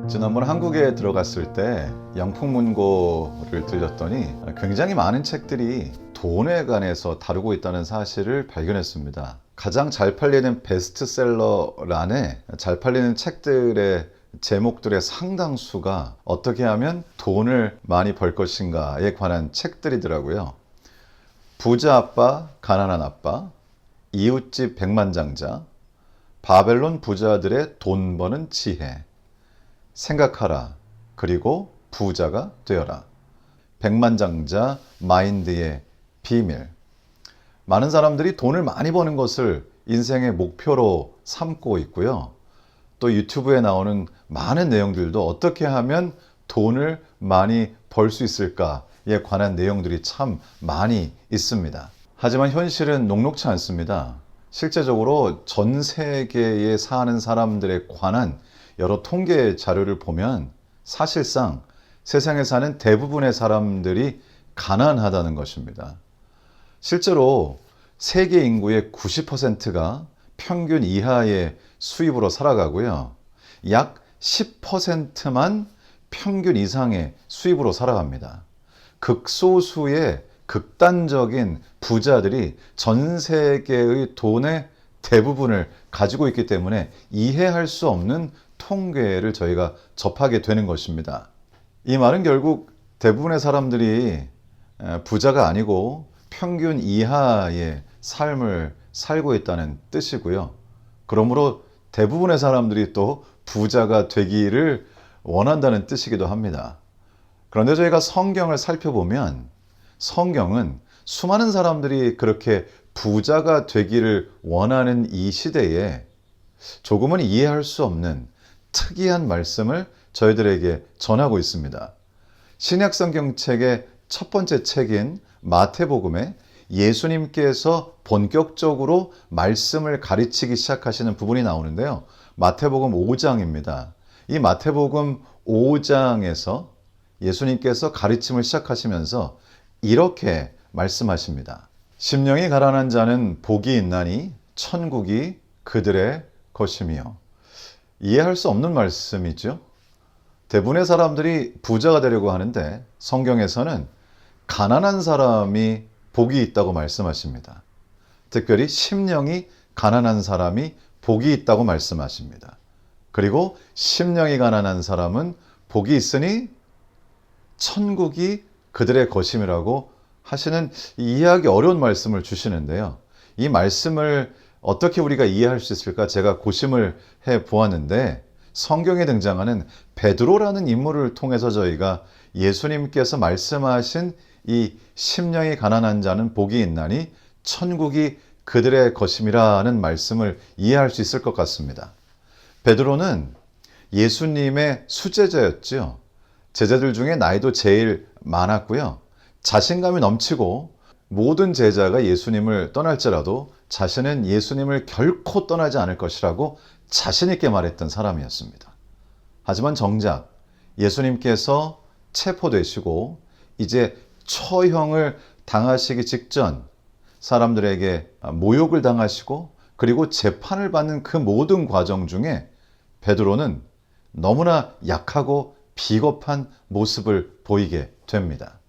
지난번 한국에 들어갔을 때 영풍문고를 들렸더니 굉장히 많은 책들이 돈에 관해서 다루고 있다는 사실을 발견했습니다. 가장 잘 팔리는 베스트셀러란에 잘 팔리는 책들의 제목들의 상당수가 어떻게 하면 돈을 많이 벌 것인가에 관한 책들이더라고요. 부자 아빠, 가난한 아빠, 이웃집 백만장자, 바벨론 부자들의 돈 버는 지혜, 생각하라, 그리고 부자가 되어라, 백만장자 마인드의 비밀. 많은 사람들이 돈을 많이 버는 것을 인생의 목표로 삼고 있고요. 또 유튜브에 나오는 많은 내용들도 어떻게 하면 돈을 많이 벌 수 있을까에 관한 내용들이 참 많이 있습니다. 하지만 현실은 녹록치 않습니다. 실제적으로 전 세계에 사는 사람들에 관한 여러 통계 자료를 보면 사실상 세상에 사는 대부분의 사람들이 가난하다는 것입니다. 실제로 세계 인구의 90%가 평균 이하의 수입으로 살아가고요. 약 10%만 평균 이상의 수입으로 살아갑니다. 극소수의 극단적인 부자들이 전 세계의 돈의 대부분을 가지고 있기 때문에 이해할 수 없는 통계를 저희가 접하게 되는 것입니다. 이 말은 결국 대부분의 사람들이 부자가 아니고 평균 이하의 삶을 살고 있다는 뜻이고요. 그러므로 대부분의 사람들이 또 부자가 되기를 원한다는 뜻이기도 합니다. 그런데 저희가 성경을 살펴보면 성경은 수많은 사람들이 그렇게 부자가 되기를 원하는 이 시대에 조금은 이해할 수 없는 특이한 말씀을 저희들에게 전하고 있습니다. 신약 성경책의 첫 번째 책인 마태복음에 예수님께서 본격적으로 말씀을 가르치기 시작하시는 부분이 나오는데요. 마태복음 5장입니다. 이 마태복음 5장에서 예수님께서 가르침을 시작하시면서 이렇게 말씀하십니다. 심령이 가난한 자는 복이 있나니 천국이 그들의 것이며. 이해할 수 없는 말씀이죠. 대부분의 사람들이 부자가 되려고 하는데 성경에서는 가난한 사람이 복이 있다고 말씀하십니다. 특별히 심령이 가난한 사람이 복이 있다고 말씀하십니다. 그리고 심령이 가난한 사람은 복이 있으니 천국이 그들의 것임이라고 하시는 이해하기 어려운 말씀을 주시는데요. 이 말씀을 어떻게 우리가 이해할 수 있을까 제가 고심을 해 보았는데 성경에 등장하는 베드로라는 인물을 통해서 저희가 예수님께서 말씀하신 이 심령이 가난한 자는 복이 있나니 천국이 그들의 것임이라는 말씀을 이해할 수 있을 것 같습니다. 베드로는 예수님의 수제자였죠. 제자들 중에 나이도 제일 많았고요. 자신감이 넘치고 모든 제자가 예수님을 떠날지라도 자신은 예수님을 결코 떠나지 않을 것이라고 자신 있게 말했던 사람이었습니다. 하지만 정작 예수님께서 체포되시고 이제 처형을 당하시기 직전 사람들에게 모욕을 당하시고 그리고 재판을 받는 그 모든 과정 중에 베드로는 너무나 약하고 비겁한 모습을 보이게 됩니다.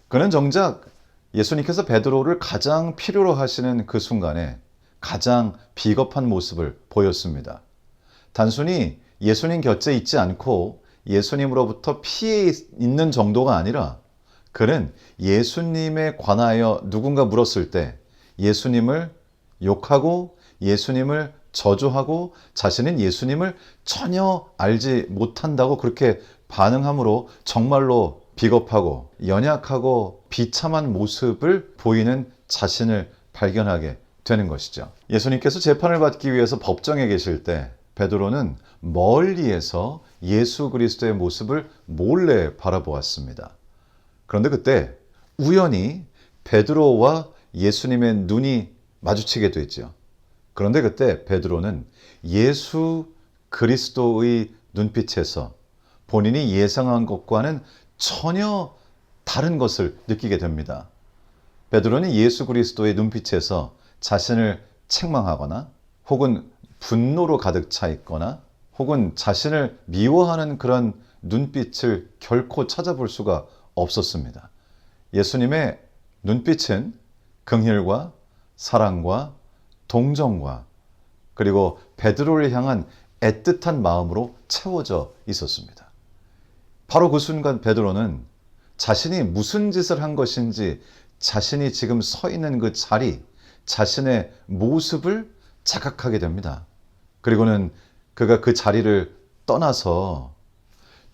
그는 정작 예수님께서 베드로를 가장 필요로 하시는 그 순간에 가장 비겁한 모습을 보였습니다. 단순히 예수님 곁에 있지 않고 예수님으로부터 피해 있는 정도가 아니라 그는 예수님에 관하여 누군가 물었을 때 예수님을 욕하고 예수님을 저주하고 자신은 예수님을 전혀 알지 못한다고 그렇게 반응함으로 정말로 비겁하고 연약하고 비참한 모습을 보이는 자신을 발견하게 되는 것이죠. 예수님께서 재판을 받기 위해서 법정에 계실 때 베드로는 멀리에서 예수 그리스도의 모습을 몰래 바라보았습니다. 그런데 그때 우연히 베드로와 예수님의 눈이 마주치게 되죠. 그런데 그때 베드로는 예수 그리스도의 눈빛에서 본인이 예상한 것과는 전혀 다른 것을 느끼게 됩니다. 베드로는 예수 그리스도의 눈빛에서 자신을 책망하거나 혹은 분노로 가득 차 있거나 혹은 자신을 미워하는 그런 눈빛을 결코 찾아볼 수가 없었습니다. 예수님의 눈빛은 긍휼과 사랑과 동정과 그리고 베드로를 향한 애틋한 마음으로 채워져 있었습니다. 바로 그 순간 베드로는 자신이 무슨 짓을 한 것인지 자신이 지금 서 있는 그 자리, 자신의 모습을 자각하게 됩니다. 그리고는 그가 그 자리를 떠나서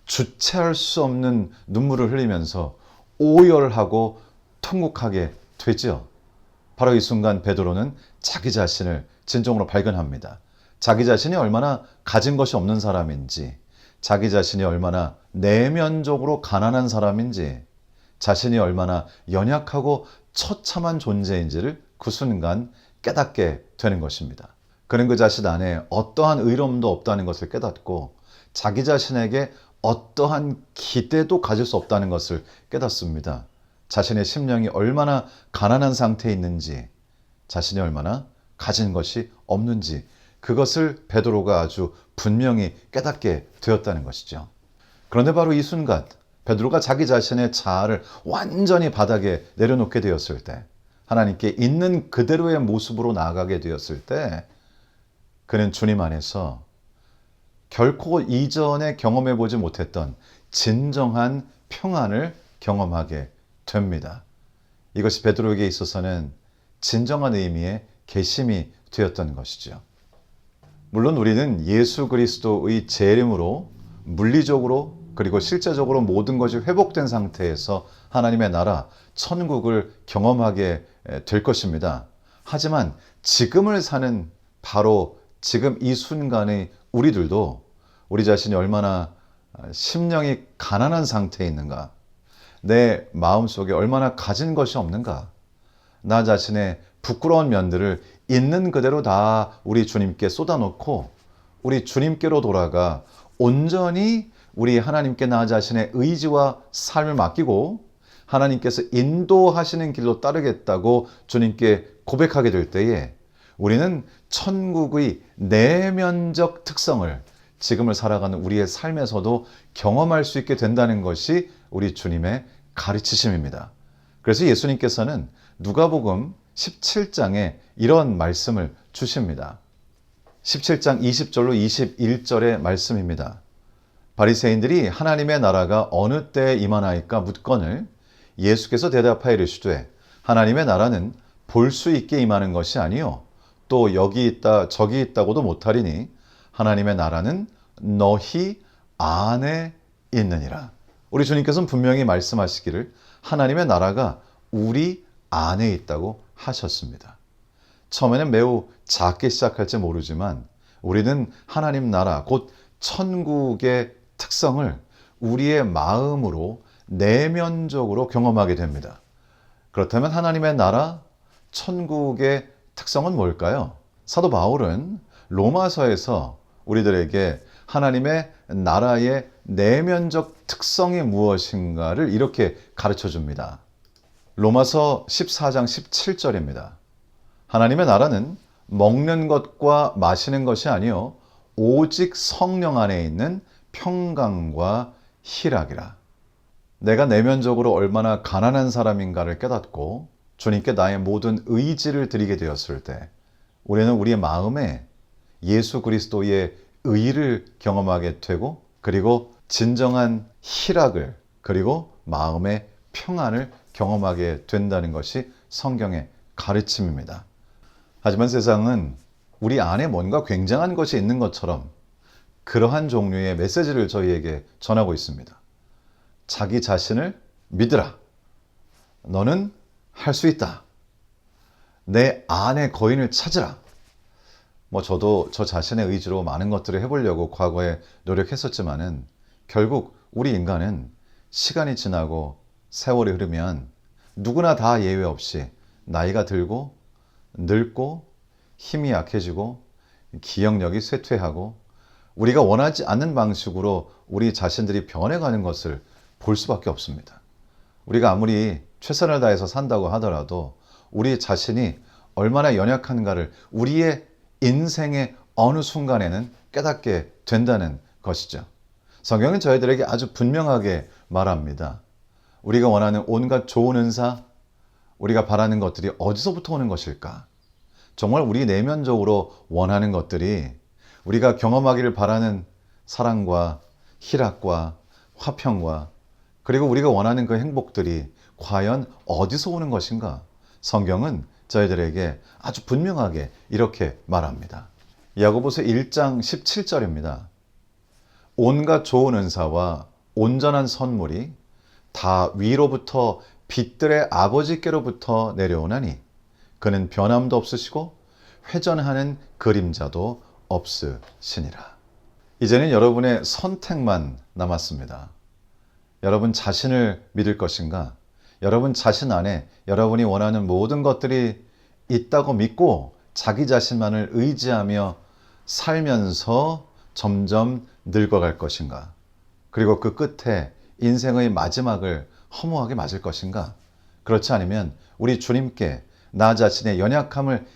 주체할 수 없는 눈물을 흘리면서 오열하고 통곡하게 되죠. 바로 이 순간 베드로는 자기 자신을 진정으로 발견합니다. 자기 자신이 얼마나 가진 것이 없는 사람인지, 자기 자신이 얼마나 내면적으로 가난한 사람인지, 자신이 얼마나 연약하고 처참한 존재인지를 그 순간 깨닫게 되는 것입니다. 그는 그 자신 안에 어떠한 의로움도 없다는 것을 깨닫고 자기 자신에게 어떠한 기대도 가질 수 없다는 것을 깨닫습니다. 자신의 심령이 얼마나 가난한 상태에 있는지, 자신이 얼마나 가진 것이 없는지 그것을 베드로가 아주 분명히 깨닫게 되었다는 것이죠. 그런데 바로 이 순간 베드로가 자기 자신의 자아를 완전히 바닥에 내려놓게 되었을 때, 하나님께 있는 그대로의 모습으로 나아가게 되었을 때 그는 주님 안에서 결코 이전에 경험해보지 못했던 진정한 평안을 경험하게 됩니다. 이것이 베드로에게 있어서는 진정한 의미의 계심이 되었던 것이죠. 물론 우리는 예수 그리스도의 재림으로 물리적으로 그리고 실제적으로 모든 것이 회복된 상태에서 하나님의 나라, 천국을 경험하게 될 것입니다. 하지만 지금을 사는 바로 지금 이 순간의 우리들도 우리 자신이 얼마나 심령이 가난한 상태에 있는가, 내 마음속에 얼마나 가진 것이 없는가, 나 자신의 부끄러운 면들을 있는 그대로 다 우리 주님께 쏟아놓고 우리 주님께로 돌아가 온전히 우리 하나님께 나 자신의 의지와 삶을 맡기고 하나님께서 인도하시는 길로 따르겠다고 주님께 고백하게 될 때에 우리는 천국의 내면적 특성을 지금을 살아가는 우리의 삶에서도 경험할 수 있게 된다는 것이 우리 주님의 가르치심입니다. 그래서 예수님께서는 누가복음 17장에 이런 말씀을 주십니다. 17장 20절로 21절의 말씀입니다. 바리새인들이 하나님의 나라가 어느 때에 임하나이까 묻거늘 예수께서 대답하여 이르시되 하나님의 나라는 볼 수 있게 임하는 것이 아니요 또 여기 있다 저기 있다고도 못하리니 하나님의 나라는 너희 안에 있느니라. 우리 주님께서는 분명히 말씀하시기를 하나님의 나라가 우리 안에 있다고 하셨습니다. 처음에는 매우 작게 시작할지 모르지만 우리는 하나님 나라 곧 천국의 특성을 우리의 마음으로 내면적으로 경험하게 됩니다. 그렇다면 하나님의 나라, 천국의 특성은 뭘까요? 사도 바울은 로마서에서 우리들에게 하나님의 나라의 내면적 특성이 무엇인가를 이렇게 가르쳐 줍니다. 로마서 14장 17절입니다. 하나님의 나라는 먹는 것과 마시는 것이 아니요 오직 성령 안에 있는 평강과 희락이라. 내가 내면적으로 얼마나 가난한 사람인가를 깨닫고 주님께 나의 모든 의지를 드리게 되었을 때 우리는 우리의 마음에 예수 그리스도의 의를 경험하게 되고 그리고 진정한 희락을 그리고 마음의 평안을 경험하게 된다는 것이 성경의 가르침입니다. 하지만 세상은 우리 안에 뭔가 굉장한 것이 있는 것처럼 그러한 종류의 메시지를 저희에게 전하고 있습니다. 자기 자신을 믿으라. 너는 할 수 있다. 내 안의 거인을 찾으라. 저도 저 자신의 의지로 많은 것들을 해보려고 과거에 노력했었지만은 결국 우리 인간은 시간이 지나고 세월이 흐르면 누구나 다 예외 없이 나이가 들고 늙고 힘이 약해지고 기억력이 쇠퇴하고 우리가 원하지 않는 방식으로 우리 자신들이 변해가는 것을 볼 수밖에 없습니다. 우리가 아무리 최선을 다해서 산다고 하더라도 우리 자신이 얼마나 연약한가를 우리의 인생의 어느 순간에는 깨닫게 된다는 것이죠. 성경은 저희들에게 아주 분명하게 말합니다. 우리가 원하는 온갖 좋은 은사, 우리가 바라는 것들이 어디서부터 오는 것일까? 정말 우리 내면적으로 원하는 것들이 우리가 경험하기를 바라는 사랑과 희락과 화평과 그리고 우리가 원하는 그 행복들이 과연 어디서 오는 것인가? 성경은 저희들에게 아주 분명하게 이렇게 말합니다. 야고보서 1장 17절입니다. 온갖 좋은 은사와 온전한 선물이 다 위로부터 빛들의 아버지께로부터 내려오나니 그는 변함도 없으시고 회전하는 그림자도 없으시니라. 이제는 여러분의 선택만 남았습니다. 여러분 자신을 믿을 것인가? 여러분 자신 안에 여러분이 원하는 모든 것들이 있다고 믿고 자기 자신만을 의지하며 살면서 점점 늙어갈 것인가? 그리고 그 끝에 인생의 마지막을 허무하게 맞을 것인가? 그렇지 않으면 우리 주님께 나 자신의 연약함을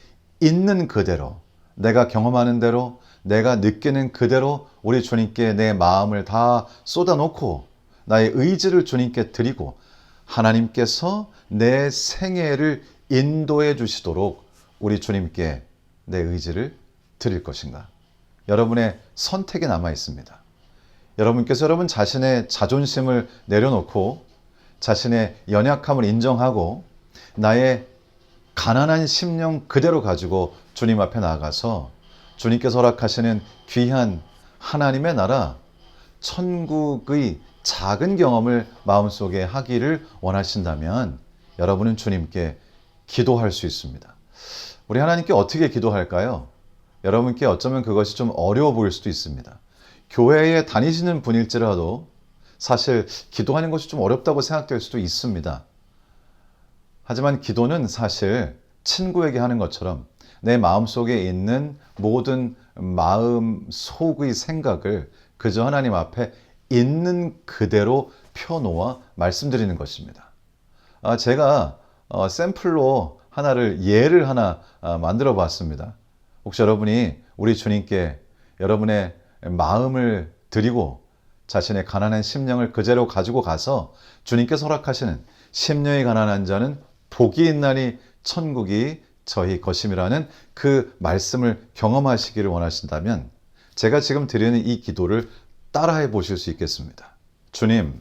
있는 그대로, 내가 경험하는 대로, 내가 느끼는 그대로 우리 주님께 내 마음을 다 쏟아놓고 나의 의지를 주님께 드리고 하나님께서 내 생애를 인도해 주시도록 우리 주님께 내 의지를 드릴 것인가? 여러분의 선택이 남아 있습니다. 여러분께서 여러분 자신의 자존심을 내려놓고 자신의 연약함을 인정하고 나의 가난한 심령 그대로 가지고 주님 앞에 나아가서 주님께서 허락하시는 귀한 하나님의 나라, 천국의 작은 경험을 마음속에 하기를 원하신다면 여러분은 주님께 기도할 수 있습니다. 우리 하나님께 어떻게 기도할까요? 여러분께 어쩌면 그것이 좀 어려워 보일 수도 있습니다. 교회에 다니시는 분일지라도 사실 기도하는 것이 좀 어렵다고 생각될 수도 있습니다. 하지만 기도는 사실 친구에게 하는 것처럼 내 마음속에 있는 모든 마음 속의 생각을 그저 하나님 앞에 있는 그대로 펴놓아 말씀드리는 것입니다. 제가 샘플로 예를 하나 만들어 봤습니다. 혹시 여러분이 우리 주님께 여러분의 마음을 드리고 자신의 가난한 심령을 그대로 가지고 가서 주님께서 허락하시는 심령이 가난한 자는 복이 있나니 천국이 저희 것임이라는 그 말씀을 경험하시기를 원하신다면 제가 지금 드리는 이 기도를 따라해 보실 수 있겠습니다. 주님,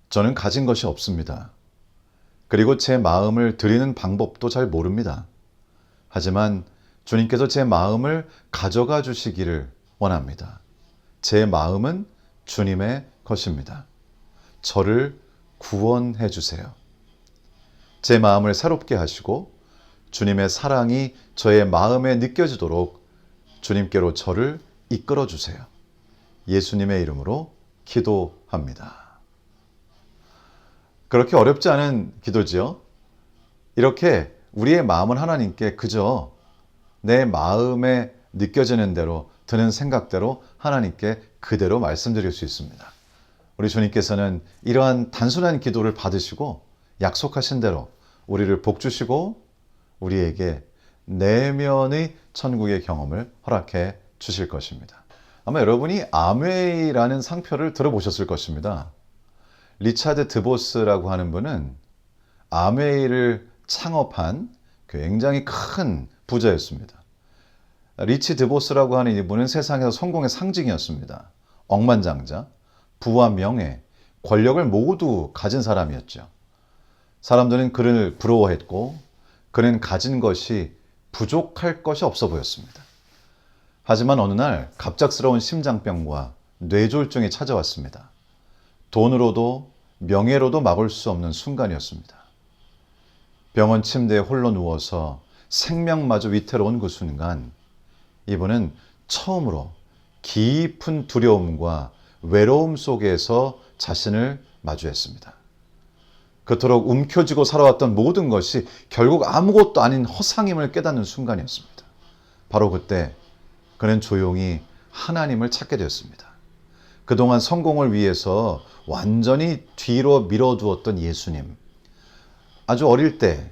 저는 가진 것이 없습니다. 그리고 제 마음을 드리는 방법도 잘 모릅니다. 하지만 주님께서 제 마음을 가져가 주시기를 원합니다. 제 마음은 주님의 것입니다. 저를 구원해 주세요. 제 마음을 새롭게 하시고 주님의 사랑이 저의 마음에 느껴지도록 주님께로 저를 이끌어 주세요. 예수님의 이름으로 기도합니다. 그렇게 어렵지 않은 기도지요. 이렇게 우리의 마음을 하나님께 그저 내 마음에 느껴지는 대로 드는 생각대로 하나님께 그대로 말씀드릴 수 있습니다. 우리 주님께서는 이러한 단순한 기도를 받으시고 약속하신 대로 우리를 복주시고 우리에게 내면의 천국의 경험을 허락해 주실 것입니다. 아마 여러분이 아메이라는 상표를 들어보셨을 것입니다. 리차드 드보스라고 하는 분은 아메이를 창업한 굉장히 큰 부자였습니다. 리치 드보스라고 하는 이분은 세상에서 성공의 상징이었습니다. 억만장자, 부와 명예, 권력을 모두 가진 사람이었죠. 사람들은 그를 부러워했고 그는 가진 것이 부족할 것이 없어 보였습니다. 하지만 어느 날 갑작스러운 심장병과 뇌졸중이 찾아왔습니다. 돈으로도 명예로도 막을 수 없는 순간이었습니다. 병원 침대에 홀로 누워서 생명마저 위태로운 그 순간 이분은 처음으로 깊은 두려움과 외로움 속에서 자신을 마주했습니다. 그토록 움켜쥐고 살아왔던 모든 것이 결국 아무것도 아닌 허상임을 깨닫는 순간이었습니다. 바로 그때 그는 조용히 하나님을 찾게 되었습니다. 그동안 성공을 위해서 완전히 뒤로 밀어두었던 예수님. 아주 어릴 때,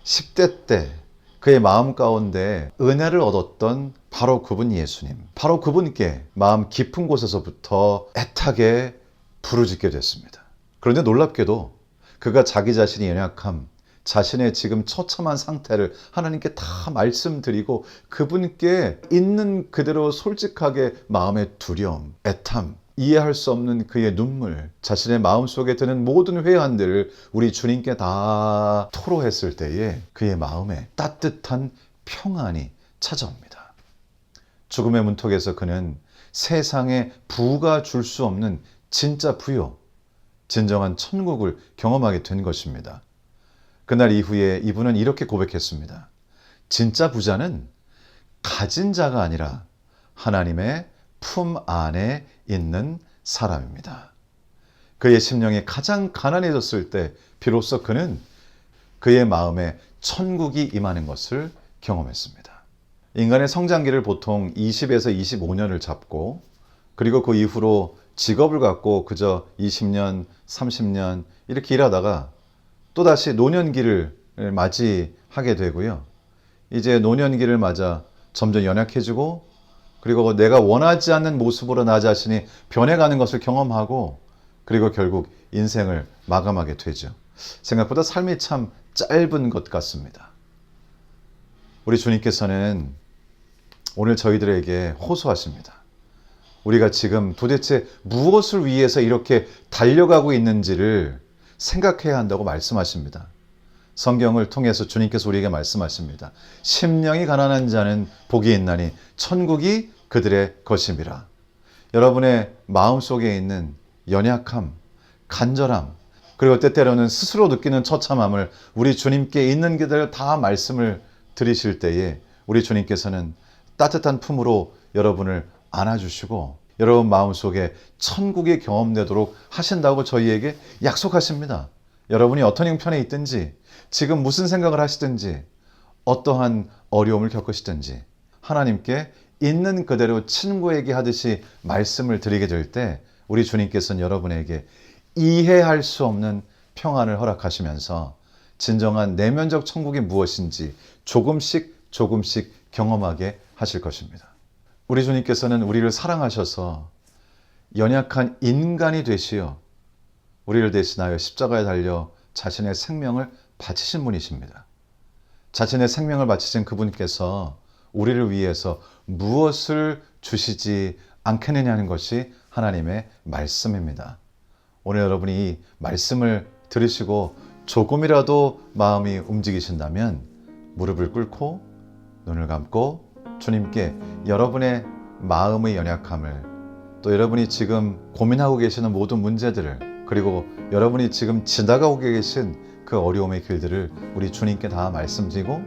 10대 때 그의 마음 가운데 은혜를 얻었던 바로 그분 예수님. 바로 그분께 마음 깊은 곳에서부터 애타게 부르짖게 됐습니다. 그런데 놀랍게도 그가 자기 자신의 연약함, 자신의 지금 처참한 상태를 하나님께 다 말씀드리고 그분께 있는 그대로 솔직하게 마음의 두려움, 애탐, 이해할 수 없는 그의 눈물, 자신의 마음속에 드는 모든 회한들을 우리 주님께 다 토로했을 때에 그의 마음에 따뜻한 평안이 찾아옵니다. 죽음의 문턱에서 그는 세상에 부가 줄 수 없는 진짜 부요, 진정한 천국을 경험하게 된 것입니다. 그날 이후에 이분은 이렇게 고백했습니다. 진짜 부자는 가진 자가 아니라 하나님의 품 안에 있는 사람입니다. 그의 심령이 가장 가난해졌을 때 비로소 그는 그의 마음에 천국이 임하는 것을 경험했습니다. 인간의 성장기를 보통 20에서 25년을 잡고 그리고 그 이후로 직업을 갖고 그저 20년, 30년 이렇게 일하다가 또다시 노년기를 맞이하게 되고요. 이제 노년기를 맞아 점점 연약해지고 그리고 내가 원하지 않는 모습으로 나 자신이 변해가는 것을 경험하고 그리고 결국 인생을 마감하게 되죠. 생각보다 삶이 참 짧은 것 같습니다. 우리 주님께서는 오늘 저희들에게 호소하십니다. 우리가 지금 도대체 무엇을 위해서 이렇게 달려가고 있는지를 생각해야 한다고 말씀하십니다. 성경을 통해서 주님께서 우리에게 말씀하십니다. 심령이 가난한 자는 복이 있나니 천국이 그들의 것임이라. 여러분의 마음속에 있는 연약함, 간절함, 그리고 때때로는 스스로 느끼는 처참함을 우리 주님께 있는 그대로 다 말씀을 드리실 때에 우리 주님께서는 따뜻한 품으로 여러분을 안아주시고 여러분 마음속에 천국이 경험되도록 하신다고 저희에게 약속하십니다. 여러분이 어떤 형편에 있든지 지금 무슨 생각을 하시든지 어떠한 어려움을 겪으시든지 하나님께 있는 그대로 친구에게 하듯이 말씀을 드리게 될 때 우리 주님께서는 여러분에게 이해할 수 없는 평안을 허락하시면서 진정한 내면적 천국이 무엇인지 조금씩 경험하게 하실 것입니다. 우리 주님께서는 우리를 사랑하셔서 연약한 인간이 되시어 우리를 대신하여 십자가에 달려 자신의 생명을 바치신 분이십니다. 자신의 생명을 바치신 그분께서 우리를 위해서 무엇을 주시지 않겠느냐는 것이 하나님의 말씀입니다. 오늘 여러분이 이 말씀을 들으시고 조금이라도 마음이 움직이신다면 무릎을 꿇고 눈을 감고 주님께 여러분의 마음의 연약함을 또 여러분이 지금 고민하고 계시는 모든 문제들을 그리고 여러분이 지금 지나가고 계신 그 어려움의 길들을 우리 주님께 다 말씀드리고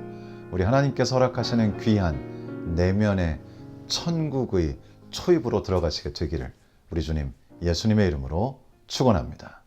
우리 하나님께서 허락하시는 귀한 내면의 천국의 초입으로 들어가시게 되기를 우리 주님 예수님의 이름으로 축원합니다.